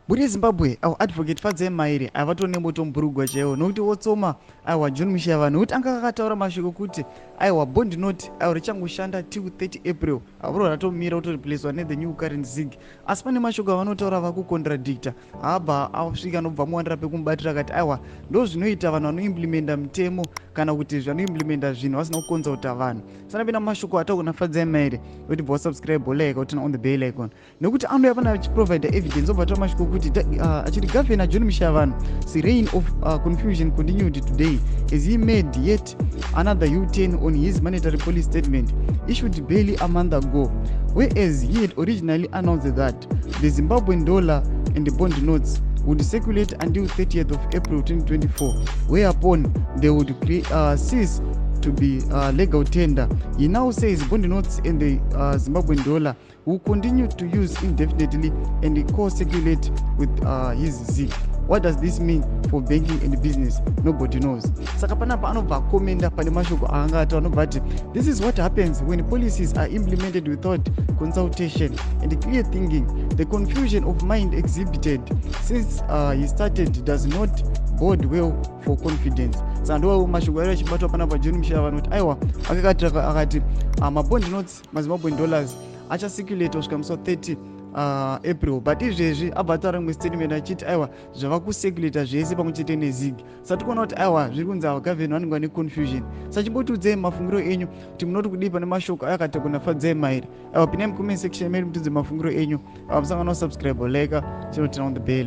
Buri yeZimbabwe au advocate Fadzai Maire avatori nemoto mburugwa chaiwo nokuti wotsoma aiwa John Mushavha nokuti anga akataura mashoko kuti aiwa bond note aiwa richangoshanda till 30 April avoro ratomira kutoriplacwa nethe new current zig asi pane mashoko avanotaura vakucontradicta haabva asvika nobva muwandira pekumubatira akati aiwa ndo zvinoita vanhu vanoimplementa mitemo kana kuti zvanoimplementa zvinhu vasina kukonzauta vanhu sana pena mashoko ataukuna Fadzai Maire kuti bva wasubscribe like utina on the bell icon nekuti anouya pana achiprovide evidence obva taura mashoko kuti achiti Governor John Mushavha reign of confusion continued today as he made yet another U-turn on his monetary policy statement issued barely a month ago, whereas he had originally announced that the Zimbabwean dollar and the bond notes would circulate until 30th of April 2024, whereupon they would cease to be legal tender. He now says bond notes and the Zimbabwean dollar will continue to use indefinitely and co-circulate with his ZIG. What does this mean for banking and business? Nobody knows. Saka panapa anobva komenda pane mashoko aangata anobva ati this is what happens when policies are implemented without consultation and clear thinking. The confusion of mind exhibited since he started does not bode well for confidence. Saka ndowo mashoko ari achibatwa panapa John Mushavha anoti aiwa akati mabond notes maZimbabwean dollars achacirculate kusvika musi 30 April, but izvezvi abva taura rimwe statement achiti aiwa zvava kucirculata zvese pamwe chete nezig saka tikuona kuti aiwa zviri kunzi ava gavheni vanenge vane confusion. Sachimbotudze mafungiro enyu kuti munoti kudii pane mashoko ayakataurwa naFadzai Maire. Aiwa pinai mucomment section medu mutudze mafungiro enyu. Musangano subscribe like chinotina on the bell.